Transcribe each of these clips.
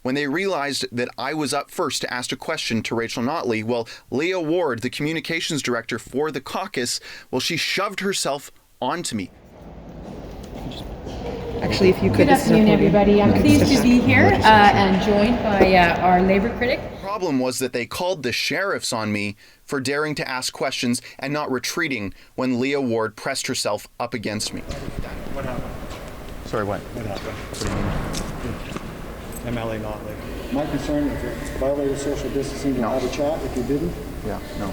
when they realized that I was up first to ask a question to Rachel Notley, well, Leah Ward, the communications director for the caucus, well, she shoved herself onto me. Actually, if you could. Good afternoon, everybody. I'm pleased to be here and joined by our Labour critic. The problem was that they called the sheriffs on me for daring to ask questions and not retreating when Leah Ward pressed herself up against me. What happened? Sorry, what? What happened? What do you mean? MLA Notley. My concern, if it violated social distancing, you'll have a chat. If you didn't, Yeah, no.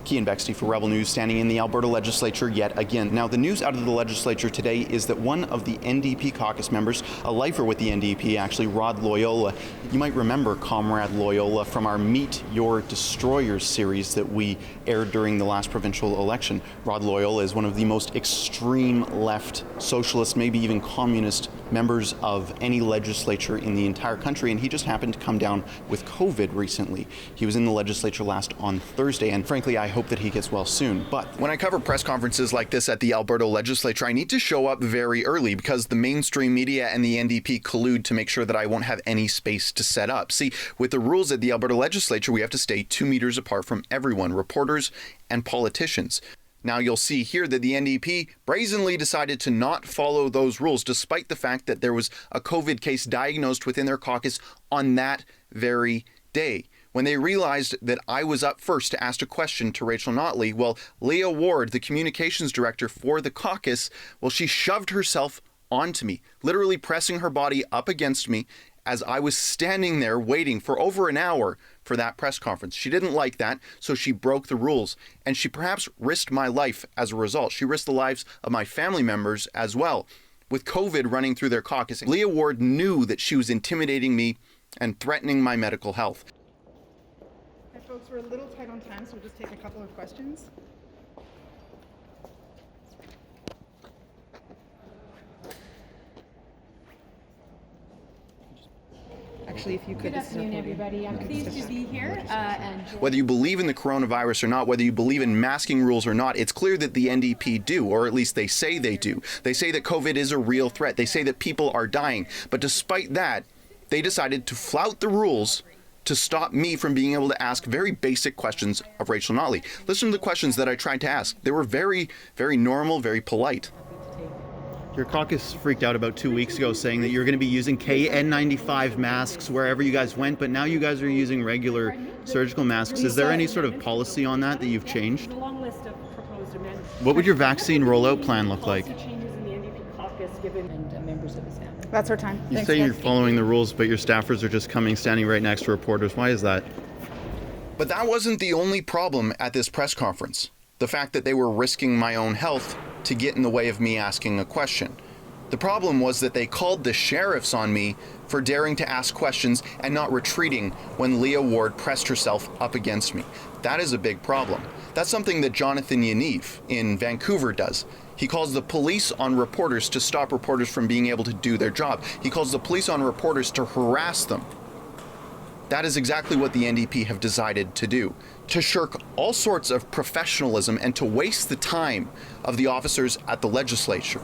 Keean Bexte for Rebel News, standing in the Alberta legislature yet again. Now, the news out of the legislature today is that one of the NDP caucus members, a lifer with the NDP actually, Rod Loyola, you might remember Comrade Loyola from our Meet Your Destroyers series that we aired during the last provincial election. Rod Loyola is one of the most extreme left socialist, maybe even communist members of any legislature in the entire country, and he just happened to come down with COVID recently. He was in the legislature last on Thursday, and frankly, I hope that he gets well soon. But when I cover press conferences like this at the Alberta legislature, I need to show up very early because the mainstream media and the NDP collude to make sure that I won't have any space to set up. See, with the rules at the Alberta legislature, we have to stay 2 meters apart from everyone, reporters and politicians. Now you'll see here that the NDP brazenly decided to not follow those rules, despite the fact that there was a COVID case diagnosed within their caucus on that very day. When they realized that I was up first to ask a question to Rachel Notley, well, Leah Ward, the communications director for the caucus, well, she shoved herself onto me, literally pressing her body up against me as I was standing there waiting for over an hour for that press conference. She didn't like that, so she broke the rules, and she perhaps risked my life as a result. She risked the lives of my family members as well. With COVID running through their caucus, Leah Ward knew that she was intimidating me and threatening my medical health. Hi, folks, we're a little tight on time, so we'll just take a couple of questions. Actually, if you could. Good afternoon, everybody. I'm pleased to be here and Whether you believe in the coronavirus or not, whether you believe in masking rules or not, it's clear that the NDP do, or at least they say they do. They say that COVID is a real threat. They say that people are dying. But despite that, they decided to flout the rules to stop me from being able to ask very basic questions of Rachel Notley. Listen to the questions that I tried to ask. They were very, very normal, very polite. Your caucus freaked out about 2 weeks ago saying that you're going to be using KN95 masks wherever you guys went, but now you guys are using regular surgical masks. Is there any sort of policy on that you've changed? A long list of proposed amendments. What would your vaccine rollout plan look like? Policy changes in the NDP caucus given and members of his family. That's our time. You Thanks, say you're guys. following the rules, but your staffers are just standing right next to reporters. Why is that? But that wasn't the only problem at this press conference. The fact that they were risking my own health to get in the way of me asking a question. The problem was that they called the sheriffs on me for daring to ask questions and not retreating when Leah Ward pressed herself up against me. That is a big problem. That's something that Jonathan Yaniv in Vancouver does. He calls the police on reporters to stop reporters from being able to do their job. He calls the police on reporters to harass them. That is exactly what the NDP have decided to do, to shirk all sorts of professionalism and to waste the time of the officers at the legislature.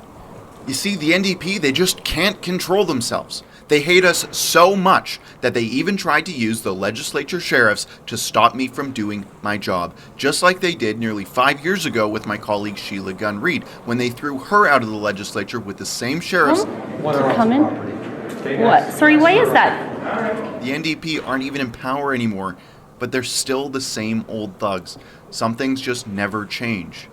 You see, the NDP, they just can't control themselves. They hate us so much that they even tried to use the legislature sheriffs to stop me from doing my job, just like they did nearly 5 years ago with my colleague Sheila Gunn Reid, when they threw her out of the legislature with the same sheriffs. Coming? What? Sorry, why is that? The NDP aren't even in power anymore, but they're still the same old thugs. Some things just never change.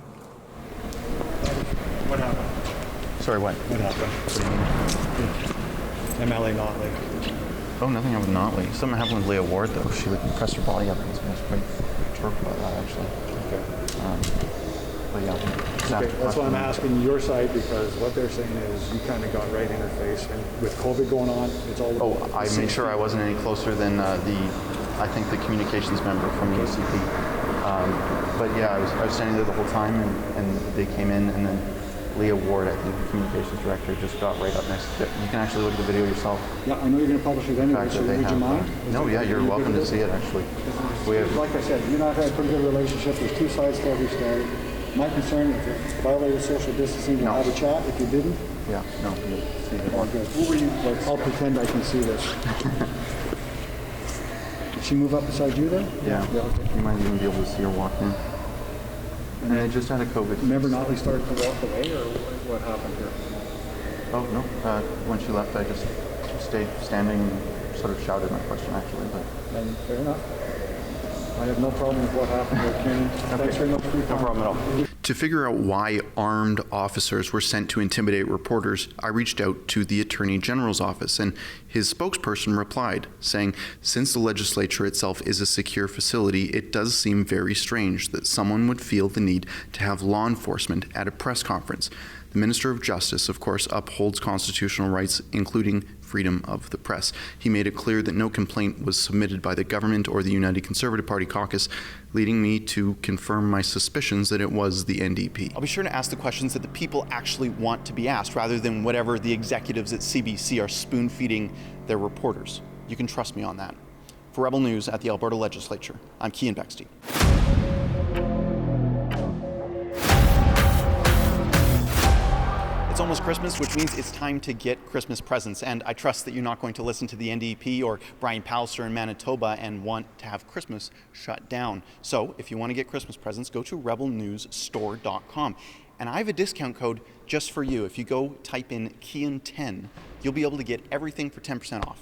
What happened? Sorry, what? What happened? MLA Notley. Oh, nothing happened with Notley. Something happened with Leah Ward, though. She pressed her body up against me. I was quite perturbed about that, actually. Okay. But yeah. Okay, that's why I'm asking your side, because what they're saying is you kind of got right in her face, and with COVID going on, it's all. Oh, I made sure I wasn't any closer than I think the communications member from the ACP. But yeah, I was standing there the whole time, and they came in, and then Leah Ward, I think the communications director, just got right up next to it. You can actually look at the video yourself. yeah, I know you're going to publish it anyway, so would you mind? No, yeah, you're welcome to see it, actually. We have, Like I said, you and I have had a pretty good relationship. There's two sides to every story. My concern, if it violated social distancing, you'll have a chat. If you didn't, Yeah, no, you'll see the Oh, one. good. Who were you, like, I'll pretend I can see this. Did she move up beside you there? Yeah, Yeah, okay. you might even be able to see her walk in. And I just had a COVID. Remember Notley started to walk away, or what happened here? Oh, no. When she left, I just stayed standing and sort of shouted my question, actually. But And fair enough. I have no problem with what happened there, Keean. Thanks very much for your time. no problem at all. To figure out why armed officers were sent to intimidate reporters, I reached out to the Attorney General's office, and his spokesperson replied, saying, since the legislature itself is a secure facility, it does seem very strange that someone would feel the need to have law enforcement at a press conference. The Minister of Justice, of course, upholds constitutional rights, including freedom of the press. He made it clear that no complaint was submitted by the government or the United Conservative Party caucus, leading me to confirm my suspicions that it was the NDP. I'll be sure to ask the questions that the people actually want to be asked, rather than whatever the executives at CBC are spoon-feeding their reporters. You can trust me on that. For Rebel News at the Alberta Legislature, I'm Keean Bexte. It's almost Christmas, which means it's time to get Christmas presents, and I trust that you're not going to listen to the NDP or Brian Pallister in Manitoba and want to have Christmas shut down. So if you want to get Christmas presents, go to rebelnewsstore.com. And I have a discount code just for you. If you go type in Keean10, you'll be able to get everything for 10% off.